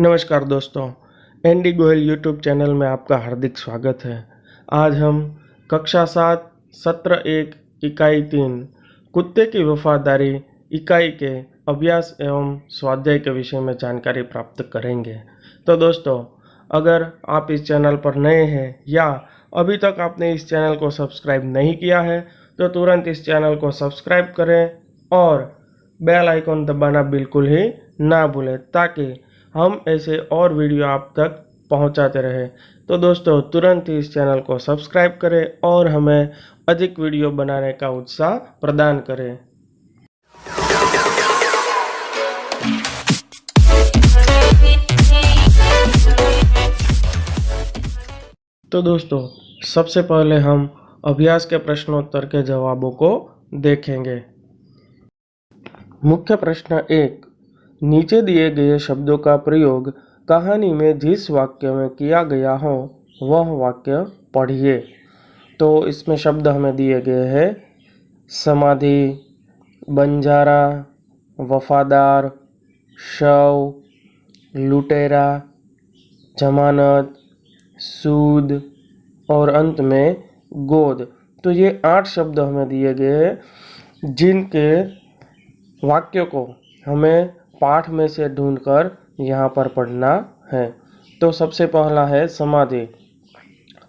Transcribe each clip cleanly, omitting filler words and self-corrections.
नमस्कार दोस्तों, ND Goyal YouTube channel में आपका हार्दिक स्वागत है। आज हम कक्षा 7 सत्र 1 इकाई 3 कुत्ते की वफादारी इकाई के अभ्यास एवं स्वाध्याय के विषय में जानकारी प्राप्त करेंगे। तो दोस्तों, अगर आप इस चैनल पर नए हैं या अभी तक आपने इस चैनल को सब्सक्राइब नहीं किया है तो तुरंत इस चैनल को सब्सक्राइब करें और बेल आइकन दबाना बिल्कुल ही ना भूलें ताकि हम ऐसे और वीडियो आप तक पहुंचाते रहें। तो दोस्तों, तुरंत ही इस चैनल को सब्सक्राइब करें और हमें अधिक वीडियो बनाने का उत्साह प्रदान करें। तो दोस्तों, सबसे पहले हम अभ्यास के प्रश्नोत्तर के जवाबों को देखेंगे। मुख्य प्रश्न 1, नीचे दिए गए शब्दों का प्रयोग कहानी में जिस वाक्य में किया गया हो वह वाक्य पढ़िए। तो इसमें शब्द हमें दिए गए हैं समाधि, बंजारा, वफादार, शव, लुटेरा, जमानत, सूद और अंत में गोद। तो ये 8 शब्द हमें दिए गए हैं जिनके वाक्यों को हमें पाठ में से ढूंढकर यहाँ पर पढ़ना है। तो सबसे पहला है समाधि।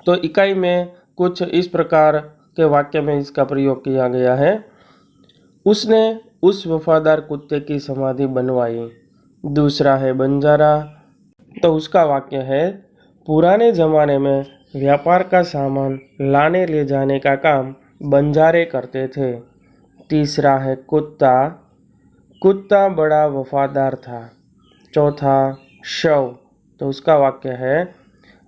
तो इकाई में कुछ इस प्रकार के वाक्य में इसका प्रयोग किया गया है। उसने उस वफादार कुत्ते की समाधि बनवाई। दूसरा है बंजारा। तो उसका वाक्य है, पुराने ज़माने में व्यापार का सामान लाने ले जाने का काम बंजारे करते थे। तीसरा है कुत्ता। कुत्ता बड़ा वफादार था। चौथा शव। तो उसका वाक्य है,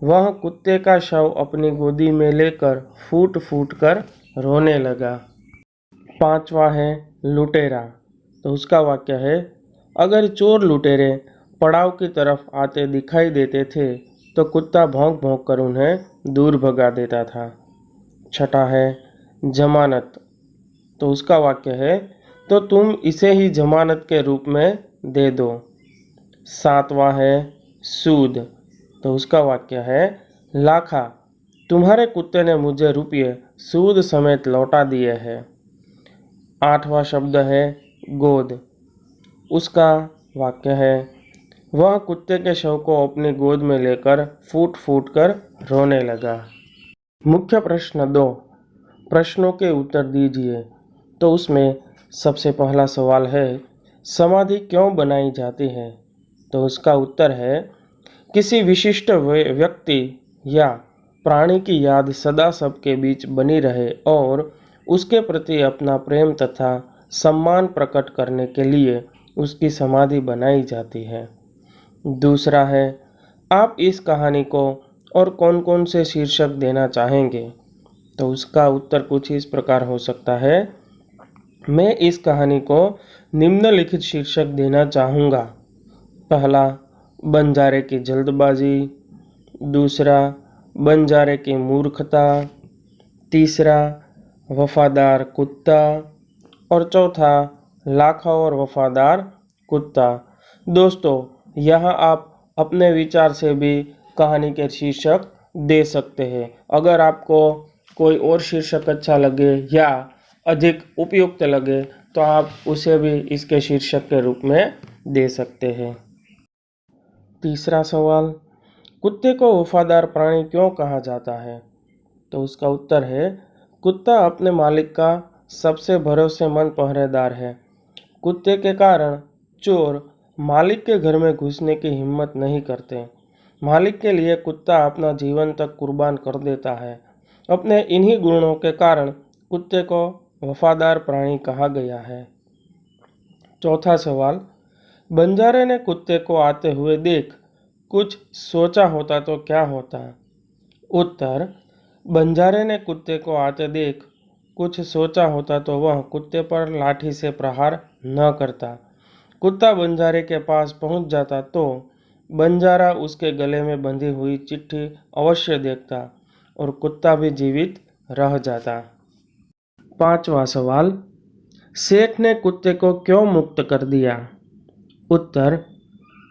वह कुत्ते का शव अपनी गोदी में लेकर फूट फूट कर रोने लगा। पांचवा है लुटेरा। तो उसका वाक्य है, अगर चोर लुटेरे पड़ाव की तरफ आते दिखाई देते थे तो कुत्ता भौंक भौंक कर उन्हें दूर भगा देता था। छठा है जमानत। तो उसका वाक्य है, तो तुम इसे ही जमानत के रूप में दे दो। सातवां है सूद। तो उसका वाक्य है, लाखा, तुम्हारे कुत्ते ने मुझे रुपये सूद समेत लौटा दिए हैं। आठवां शब्द है गोद। उसका वाक्य है, वह कुत्ते के शव को अपनी गोद में लेकर फूट फूट कर रोने लगा। मुख्य प्रश्न 2, प्रश्नों के उत्तर दीजिए। तो उसमें सबसे पहला सवाल है, समाधि क्यों बनाई जाती है? तो उसका उत्तर है, किसी विशिष्ट व्यक्ति या प्राणी की याद सदा सबके बीच बनी रहे और उसके प्रति अपना प्रेम तथा सम्मान प्रकट करने के लिए उसकी समाधि बनाई जाती है। दूसरा है, आप इस कहानी को और कौन कौन से शीर्षक देना चाहेंगे? तो उसका उत्तर कुछ इस प्रकार हो सकता है, मैं इस कहानी को निम्नलिखित शीर्षक देना चाहूँगा। पहला, बंजारे की जल्दबाजी। दूसरा, बंजारे की मूर्खता। तीसरा, वफादार कुत्ता। और चौथा, लाखा और वफादार कुत्ता। दोस्तों, यहाँ आप अपने विचार से भी कहानी के शीर्षक दे सकते हैं। अगर आपको कोई और शीर्षक अच्छा लगे या अधिक उपयुक्त लगे तो आप उसे भी इसके शीर्षक के रूप में दे सकते हैं। तीसरा सवाल, कुत्ते को वफादार प्राणी क्यों कहा जाता है? तो उसका उत्तर है, कुत्ता अपने मालिक का सबसे भरोसेमंद पहरेदार है। कुत्ते के कारण चोर मालिक के घर में घुसने की हिम्मत नहीं करते। मालिक के लिए कुत्ता अपना जीवन तक कुर्बान कर देता है। अपने इन्हीं गुणों के कारण कुत्ते को वफादार प्राणी कहा गया है। चौथा सवाल, बंजारे ने कुत्ते को आते हुए देख कुछ सोचा होता तो क्या होता? उत्तर, बंजारे ने कुत्ते को आते देख कुछ सोचा होता तो वह कुत्ते पर लाठी से प्रहार न करता। कुत्ता बंजारे के पास पहुंच जाता तो बंजारा उसके गले में बंधी हुई चिट्ठी अवश्य देखता और कुत्ता भी जीवित रह जाता। पांचवा सवाल, सेठ ने कुत्ते को क्यों मुक्त कर दिया? उत्तर,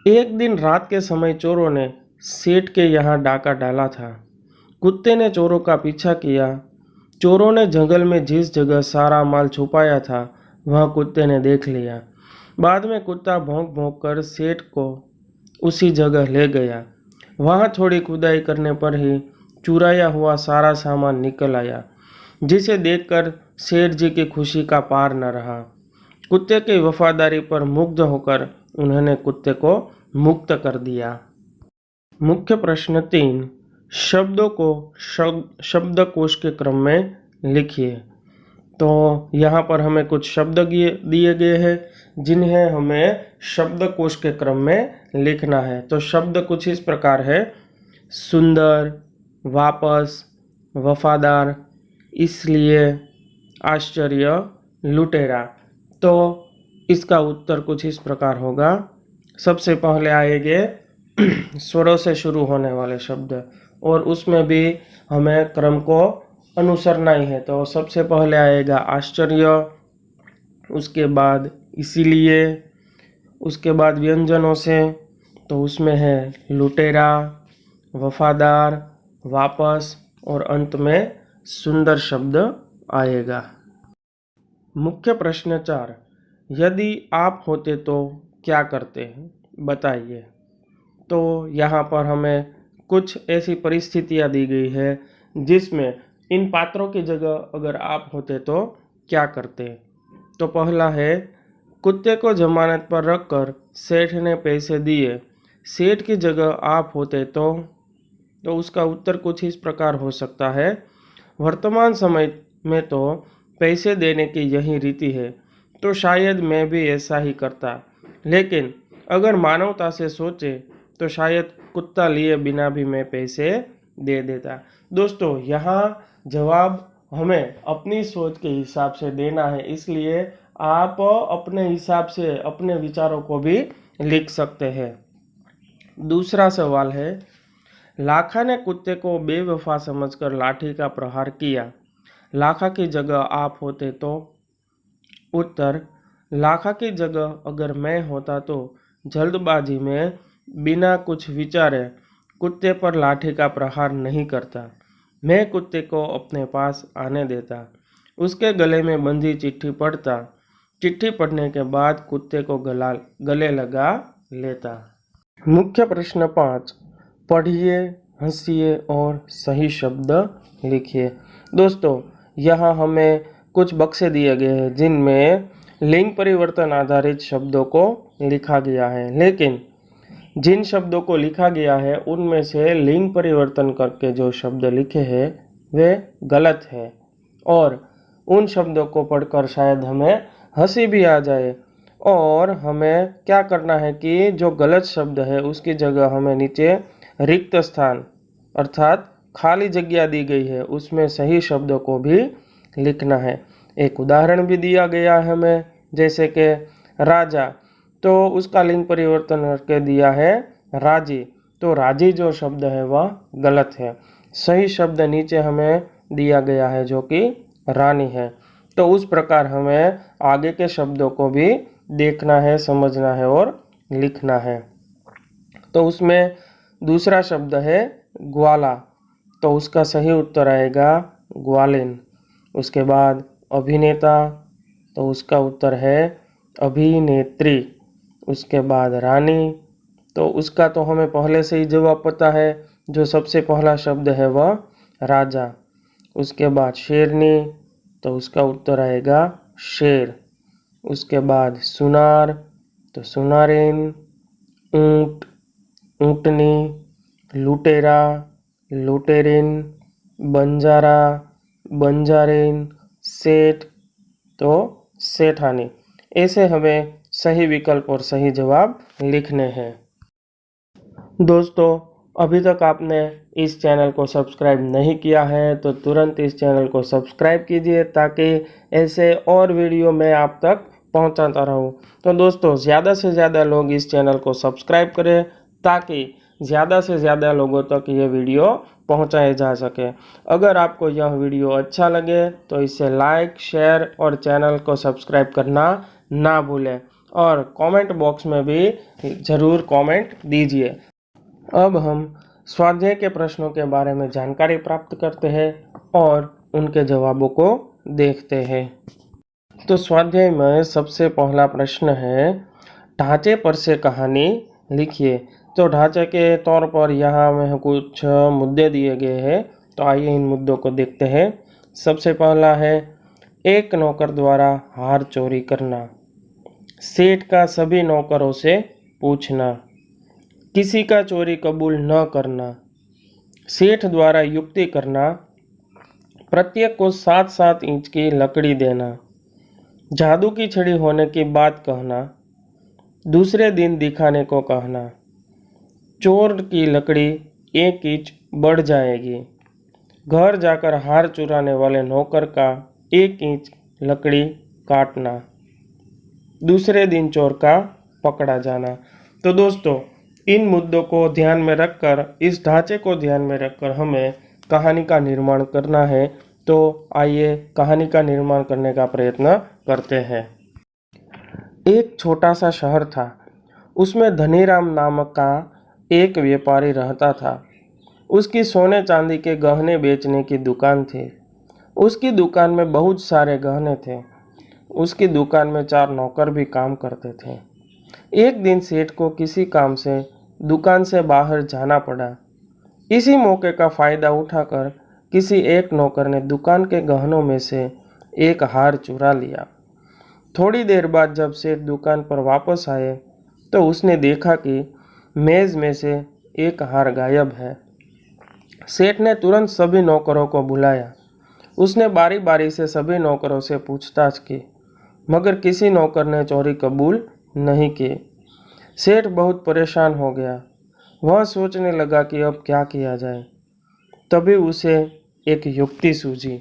एक दिन रात के समय चोरों ने सेठ के यहाँ डाका डाला था। कुत्ते ने चोरों का पीछा किया। चोरों ने जंगल में जिस जगह सारा माल छुपाया था वह कुत्ते ने देख लिया। बाद में कुत्ता भौंक भौंक कर सेठ को उसी जगह ले गया। वहाँ थोड़ी खुदाई करने पर ही चुराया हुआ सारा सामान निकल आया, जिसे देखकर सेठ जी की खुशी का पार न रहा। कुत्ते की वफादारी पर मुग्ध होकर उन्होंने कुत्ते को मुक्त कर दिया। मुख्य प्रश्न 3, शब्दों को शब्दकोश के क्रम में लिखिए। तो यहाँ पर हमें कुछ शब्द दिए गए हैं जिन्हें हमें शब्दकोश के क्रम में लिखना है। तो शब्द कुछ इस प्रकार है: सुंदर, वापस, वफादार, इसलिए, आश्चर्य, लुटेरा। तो इसका उत्तर कुछ इस प्रकार होगा। सबसे पहले आएंगे स्वरों से शुरू होने वाले शब्द, और उसमें भी हमें क्रम को अनुसरना ही है। तो सबसे पहले आएगा आश्चर्य, उसके बाद इसीलिए, उसके बाद व्यंजनों से, तो उसमें है लुटेरा, वफादार, वापस, और अंत में सुंदर शब्द आएगा। मुख्य प्रश्न 4, यदि आप होते तो क्या करते हैं, बताइए। तो यहाँ पर हमें कुछ ऐसी परिस्थितियाँ दी गई है जिसमें इन पात्रों की जगह अगर आप होते तो क्या करते। तो पहला है, कुत्ते को जमानत पर रखकर सेठ ने पैसे दिए। सेठ की जगह आप होते तो उसका उत्तर कुछ इस प्रकार हो सकता है: वर्तमान समय में तो पैसे देने की यही रीति है, तो शायद मैं भी ऐसा ही करता। लेकिन अगर मानवता से सोचे तो शायद कुत्ता लिए बिना भी मैं पैसे दे देता। दोस्तों, यहाँ जवाब हमें अपनी सोच के हिसाब से देना है, इसलिए आप अपने हिसाब से अपने विचारों को भी लिख सकते हैं। दूसरा सवाल है, लाखा ने कुत्ते को बेवफा समझकर लाठी का प्रहार किया। लाखा की जगह आप होते तो। उत्तर, लाखा की जगह अगर मैं होता तो जल्दबाजी में बिना कुछ विचारे कुत्ते पर लाठी का प्रहार नहीं करता। मैं कुत्ते को अपने पास आने देता, उसके गले में बंधी चिट्ठी पढ़ता, चिट्ठी पढ़ने के बाद कुत्ते को गले लगा लेता। मुख्य प्रश्न 5, पढ़िए, हंसिए और सही शब्द लिखिए। दोस्तों, यहाँ हमें कुछ बक्से दिए गए हैं जिनमें लिंग परिवर्तन आधारित शब्दों को लिखा गया है, लेकिन जिन शब्दों को लिखा गया है उनमें से लिंग परिवर्तन करके जो शब्द लिखे हैं वे गलत है, और उन शब्दों को पढ़कर शायद हमें हंसी भी आ जाए। और हमें क्या करना है कि जो गलत शब्द है उसकी जगह हमें नीचे रिक्त स्थान अर्थात खाली जगह दी गई है उसमें सही शब्दों को भी लिखना है। एक उदाहरण भी दिया गया है हमें, जैसे कि राजा, तो उसका लिंग परिवर्तन करके दिया है राजी। तो राजी जो शब्द है वह गलत है। सही शब्द नीचे हमें दिया गया है जो कि रानी है। तो उस प्रकार हमें आगे के शब्दों को भी देखना है, समझना है और लिखना है। तो उसमें दूसरा शब्द है ग्वाला, तो उसका सही उत्तर आएगा ग्वालिन। उसके बाद अभिनेता, तो उसका उत्तर है अभिनेत्री। उसके बाद रानी, तो उसका तो हमें पहले से ही जवाब पता है, जो सबसे पहला शब्द है वह राजा। उसके बाद शेरनी, तो उसका उत्तर आएगा शेर। उसके बाद सुनार, तो सुनारिन। ऊंट, ऊंटनी। लुटेरा, लुटेरिन। बंजारा, बंजारिन। सेठ, तो सेठानी। ऐसे हमें सही विकल्प और सही जवाब लिखने हैं। दोस्तों, अभी तक आपने इस चैनल को सब्सक्राइब नहीं किया है तो तुरंत इस चैनल को सब्सक्राइब कीजिए ताकि ऐसे और वीडियो मैं आप तक पहुंचाता रहूं। तो दोस्तों, ज़्यादा से ज़्यादा लोग इस चैनल को सब्सक्राइब करें ताकि ज़्यादा से ज़्यादा लोगों तक ये वीडियो पहुंचाए जा सके। अगर आपको यह वीडियो अच्छा लगे तो इसे लाइक, शेयर और चैनल को सब्सक्राइब करना ना भूलें। और कमेंट बॉक्स में भी ज़रूर कमेंट दीजिए। अब हम स्वाध्याय के प्रश्नों के बारे में जानकारी प्राप्त करते हैं और उनके जवाबों को देखते हैं। तो स्वाध्याय में सबसे पहला प्रश्न है, ढांचे पर से कहानी लिखिए। तो ढांचे के तौर पर यहाँ में कुछ मुद्दे दिए गए हैं, तो आइए इन मुद्दों को देखते हैं। सबसे पहला है, एक नौकर द्वारा हार चोरी करना, सेठ का सभी नौकरों से पूछना, किसी का चोरी कबूल न करना, सेठ द्वारा युक्ति करना, प्रत्येक को 7-7 इंच की लकड़ी देना, जादू की छड़ी होने की बात कहना, दूसरे दिन दिखाने को कहना, चोर की लकड़ी 1 इंच बढ़ जाएगी, घर जाकर हार चुराने वाले नौकर का 1 इंच लकड़ी काटना, दूसरे दिन चोर का पकड़ा जाना। तो दोस्तों, इन मुद्दों को ध्यान में रखकर, इस ढांचे को ध्यान में रखकर हमें कहानी का निर्माण करना है। तो आइए कहानी का निर्माण करने का प्रयत्न करते हैं। एक छोटा सा शहर था, उसमें धनीराम नामक का एक व्यापारी रहता था। उसकी सोने चांदी के गहने बेचने की दुकान थी। उसकी दुकान में बहुत सारे गहने थे। उसकी दुकान में 4 नौकर भी काम करते थे। एक दिन सेठ को किसी काम से दुकान से बाहर जाना पड़ा। इसी मौके का फायदा उठाकर किसी एक नौकर ने दुकान के गहनों में से एक हार चुरा लिया। थोड़ी देर बाद जब सेठ दुकान पर वापस आए तो उसने देखा कि मेज में से एक हार गायब है। सेठ ने तुरंत सभी नौकरों को बुलाया। उसने बारी बारी से सभी नौकरों से पूछताछ की, मगर किसी नौकर ने चोरी कबूल नहीं की। सेठ बहुत परेशान हो गया। वह सोचने लगा कि अब क्या किया जाए। तभी उसे एक युक्ति सूझी।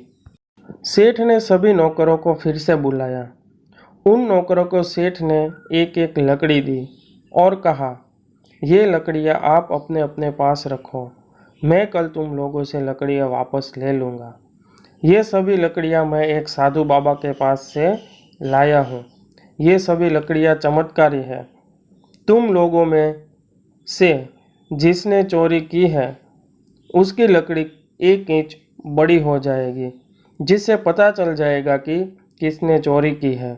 सेठ ने सभी नौकरों को फिर से बुलाया। उन नौकरों को सेठ ने एक एक लकड़ी दी और कहा, ये लकड़ियाँ आप अपने अपने पास रखो, मैं कल तुम लोगों से लकड़ियाँ वापस ले लूँगा। ये सभी लकड़ियाँ मैं एक साधु बाबा के पास से लाया हूँ। ये सभी लकड़ियाँ चमत्कारी है। तुम लोगों में से जिसने चोरी की है उसकी लकड़ी 1 इंच बड़ी हो जाएगी, जिससे पता चल जाएगा कि किसने चोरी की है।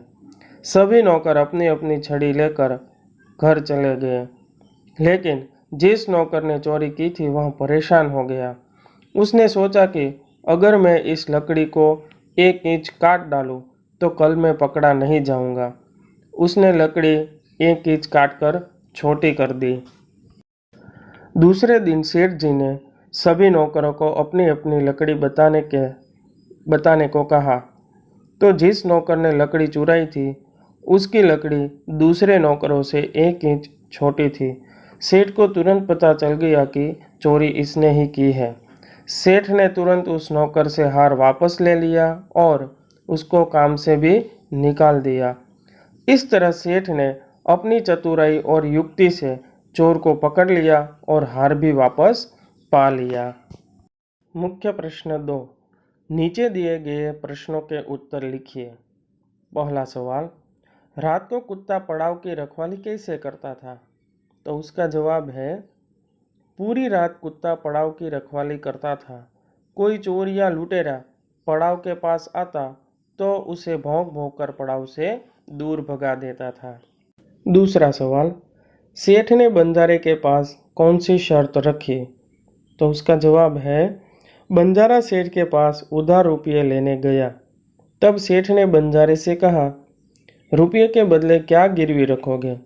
सभी नौकर अपनी अपनी छड़ी लेकर घर चले गए, लेकिन जिस नौकर ने चोरी की थी वह परेशान हो गया। उसने सोचा कि अगर मैं इस लकड़ी को 1 इंच काट डालूं तो कल मैं पकड़ा नहीं जाऊंगा। उसने लकड़ी 1 इंच काटकर छोटी कर दी। दूसरे दिन सेठ जी ने सभी नौकरों को अपनी अपनी लकड़ी बताने को कहा। तो जिस नौकर ने लकड़ी चुराई थी उसकी लकड़ी दूसरे नौकरों से 1 इंच छोटी थी। सेठ को तुरंत पता चल गया कि चोरी इसने ही की है। सेठ ने तुरंत उस नौकर से हार वापस ले लिया और उसको काम से भी निकाल दिया। इस तरह सेठ ने अपनी चतुराई और युक्ति से चोर को पकड़ लिया और हार भी वापस पा लिया। मुख्य प्रश्न 2, नीचे दिए गए प्रश्नों के उत्तर लिखिए। पहला सवाल, रात को कुत्ता पड़ाव की रखवाली कैसे करता था? तो उसका जवाब है, पूरी रात कुत्ता पड़ाव की रखवाली करता था। कोई चोर या लुटेरा पड़ाव के पास आता तो उसे भौंक भौंक कर पड़ाव से दूर भगा देता था। दूसरा सवाल, सेठ ने बंजारे के पास कौन सी शर्त रखी? तो उसका जवाब है, बंजारा सेठ के पास उधार रुपये लेने गया। तब सेठ ने बंजारे से कहा, रुपये के बदले क्या गिरवी रखोगे?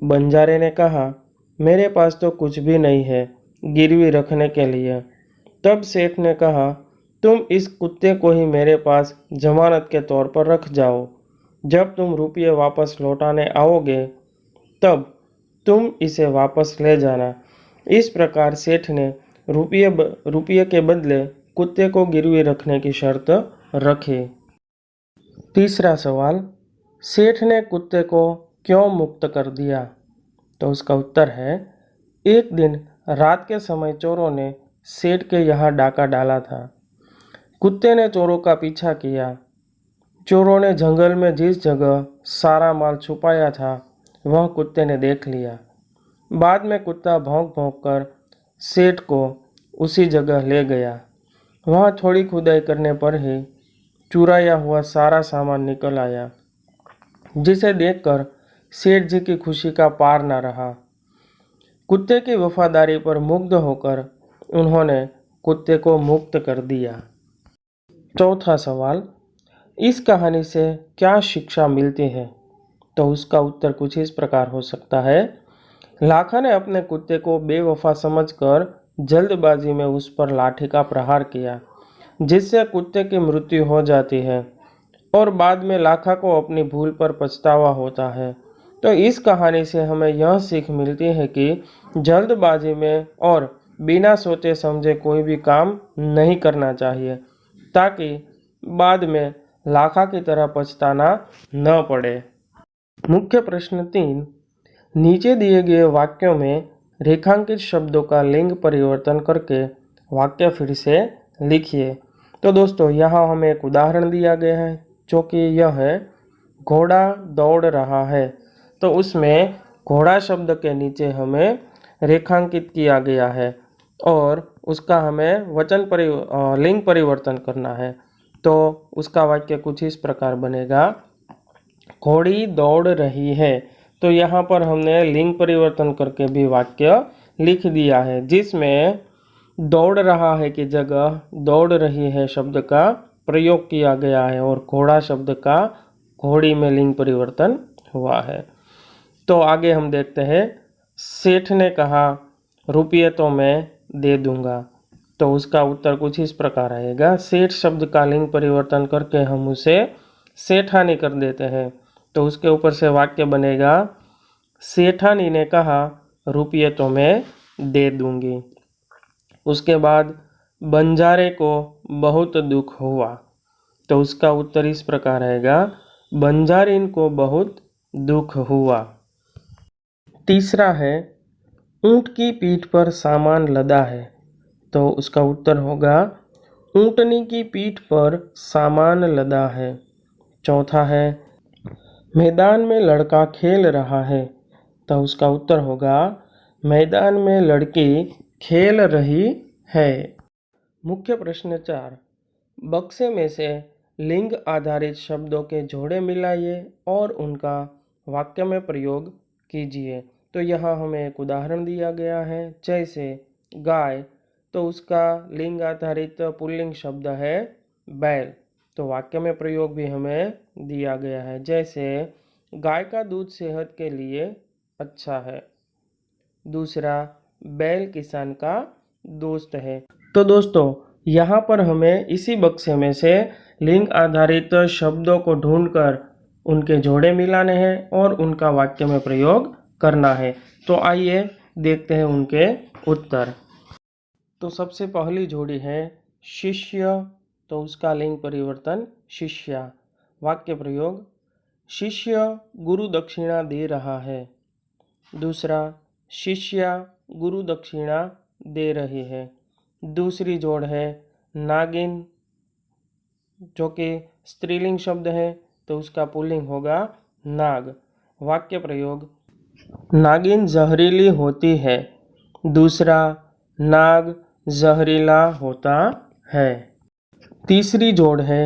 बंजारे ने कहा, मेरे पास तो कुछ भी नहीं है गिरवी रखने के लिए। तब सेठ ने कहा, तुम इस कुत्ते को ही मेरे पास जमानत के तौर पर रख जाओ। जब तुम रुपये वापस लौटाने आओगे तब तुम इसे वापस ले जाना। इस प्रकार सेठ ने रुपये के बदले कुत्ते को गिरवी रखने की शर्त रखी। तीसरा सवाल, सेठ ने कुत्ते को क्यों मुक्त कर दिया? तो उसका उत्तर है, एक दिन रात के समय चोरों ने सेठ के यहाँ डाका डाला था। कुत्ते ने चोरों का पीछा किया। चोरों ने जंगल में जिस जगह सारा माल छुपाया था वह कुत्ते ने देख लिया। बाद में कुत्ता भौंक भौंक कर सेठ को उसी जगह ले गया। वहाँ थोड़ी खुदाई करने पर ही चुराया हुआ सारा सामान निकल आया, जिसे देखकर सेठ जी की खुशी का पार न रहा। कुत्ते की वफादारी पर मुग्ध होकर उन्होंने कुत्ते को मुक्त कर दिया। चौथा सवाल, इस कहानी से क्या शिक्षा मिलती है? तो उसका उत्तर कुछ इस प्रकार हो सकता है। लाखा ने अपने कुत्ते को बेवफा समझकर जल्दबाजी में उस पर लाठी का प्रहार किया, जिससे कुत्ते की मृत्यु हो जाती है और बाद में लाखा को अपनी भूल पर पछतावा होता है। तो इस कहानी से हमें यह सीख मिलती है कि जल्दबाजी में और बिना सोचे समझे कोई भी काम नहीं करना चाहिए, ताकि बाद में लाखा की तरह पछताना न पड़े। मुख्य प्रश्न 3, नीचे दिए गए वाक्यों में रेखांकित शब्दों का लिंग परिवर्तन करके वाक्य फिर से लिखिए। तो दोस्तों यहाँ हमें एक उदाहरण दिया गया है, जो कि यह है घोड़ा दौड़ रहा है। तो उसमें घोड़ा शब्द के नीचे हमें रेखांकित किया गया है और उसका हमें लिंग परिवर्तन करना है। तो उसका वाक्य कुछ इस प्रकार बनेगा, घोड़ी दौड़ रही है। तो यहाँ पर हमने लिंग परिवर्तन करके भी वाक्य लिख दिया है, जिसमें दौड़ रहा है की जगह दौड़ रही है शब्द का प्रयोग किया गया है और घोड़ा शब्द का घोड़ी में लिंग परिवर्तन हुआ है। तो आगे हम देखते हैं, सेठ ने कहा रुपये तो मैं दे दूंगा। तो उसका उत्तर कुछ इस प्रकार आएगा, सेठ शब्द का लिंग परिवर्तन करके हम उसे सेठानी कर देते हैं। तो उसके ऊपर से वाक्य बनेगा, सेठानी ने कहा रुपये तो मैं दे दूंगी। उसके बाद बंजारे को बहुत दुख हुआ। तो उसका उत्तर इस प्रकार आएगा, बंजारिन को बहुत दुख हुआ। तीसरा है, ऊंट की पीठ पर सामान लदा है। तो उसका उत्तर होगा, ऊंटनी की पीठ पर सामान लदा है। चौथा है, मैदान में लड़का खेल रहा है। तो उसका उत्तर होगा, मैदान में लड़की खेल रही है। मुख्य प्रश्न 4, बक्से में से लिंग आधारित शब्दों के जोड़े मिलाइए और उनका वाक्य में प्रयोग कीजिए। तो यहाँ हमें एक उदाहरण दिया गया है, जैसे गाय, तो उसका लिंग आधारित पुल्लिंग शब्द है बैल। तो वाक्य में प्रयोग भी हमें दिया गया है, जैसे गाय का दूध सेहत के लिए अच्छा है। दूसरा, बैल किसान का दोस्त है। तो दोस्तों यहाँ पर हमें इसी बक्से में से लिंग आधारित शब्दों को ढूंढकर उनके जोड़े मिलाने हैं और उनका वाक्य में प्रयोग करना है। तो आइए देखते हैं उनके उत्तर। तो सबसे पहली जोड़ी है शिष्य। तो उसका लिंग परिवर्तन शिष्या। वाक्य प्रयोग, शिष्य गुरु दक्षिणा दे रहा है। दूसरा, शिष्या गुरु दक्षिणा दे रही है। दूसरी जोड़ है नागिन, जो कि स्त्रीलिंग शब्द है, तो उसका पुल्लिंग होगा नाग। वाक्य प्रयोग, नागिन जहरीली होती है। दूसरा, नाग जहरीला होता है। तीसरी जोड़ है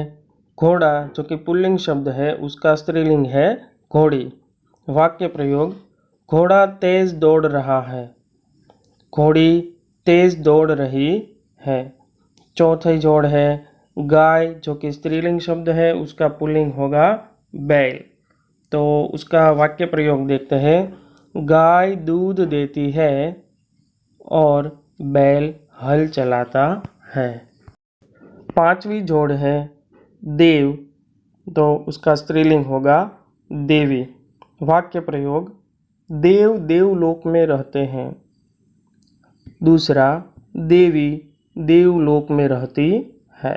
घोड़ा, जो कि पुल्लिंग शब्द है, उसका स्त्रीलिंग है घोड़ी। वाक्य प्रयोग, घोड़ा तेज दौड़ रहा है। घोड़ी तेज दौड़ रही है। चौथी जोड़ है गाय, जो कि स्त्रीलिंग शब्द है, उसका पुल्लिंग होगा बैल। तो उसका वाक्य प्रयोग देखते हैं, गाय दूध देती है और बैल हल चलाता है। पांचवी जोड़ है देव, तो उसका स्त्रीलिंग होगा देवी। वाक्य प्रयोग, देव देवलोक में रहते हैं। दूसरा, देवी देवलोक में रहती है।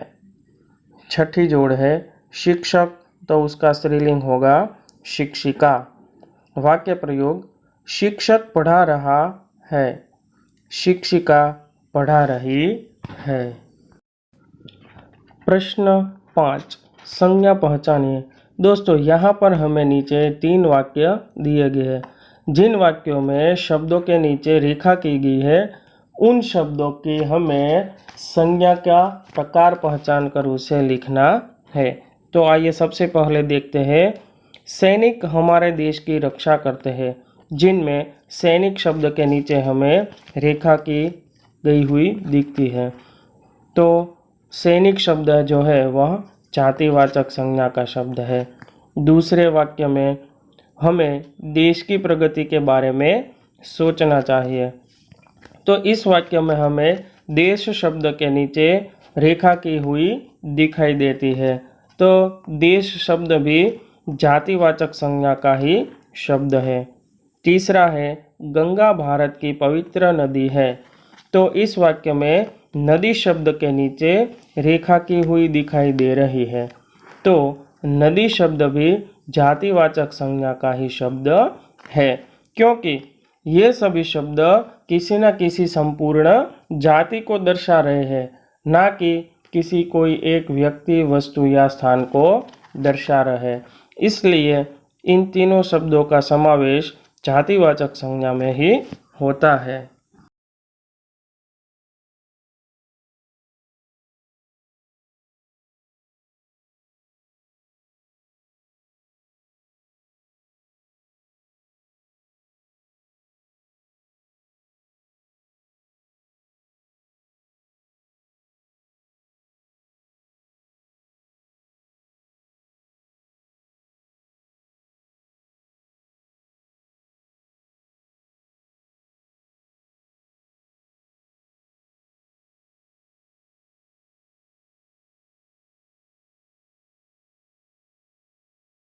छठी जोड़ है शिक्षक, तो उसका स्त्रीलिंग होगा शिक्षिका। वाक्य प्रयोग, शिक्षक पढ़ा रहा है। शिक्षिका पढ़ा रही है। प्रश्न 5, संज्ञा पहचानिए। दोस्तों यहाँ पर हमें नीचे 3 वाक्य दिए गए हैं। जिन वाक्यों में शब्दों के नीचे रेखा की गई है उन शब्दों की हमें संज्ञा का प्रकार पहचान कर उसे लिखना है। तो आइए सबसे पहले देखते हैं, सैनिक हमारे देश की रक्षा करते हैं। जिनमें सैनिक शब्द के नीचे हमें रेखा की गई हुई दिखती है। तो सैनिक शब्द जो है वह जातिवाचक संज्ञा का शब्द है। दूसरे वाक्य में हमें देश की प्रगति के बारे में सोचना चाहिए। तो इस वाक्य में हमें देश शब्द के नीचे रेखा की हुई दिखाई देती है। तो देश शब्द भी जातिवाचक संज्ञा का ही शब्द है। तीसरा है, गंगा भारत की पवित्र नदी है। तो इस वाक्य में नदी शब्द के नीचे रेखा की हुई दिखाई दे रही है। तो नदी शब्द भी जातिवाचक संज्ञा का ही शब्द है, क्योंकि ये सभी शब्द किसी न किसी संपूर्ण जाति को दर्शा रहे हैं, ना कि किसी कोई एक व्यक्ति, वस्तु या स्थान को दर्शा रहे हैं। इसलिए इन तीनों शब्दों का समावेश जातिवाचक संज्ञा में ही होता है।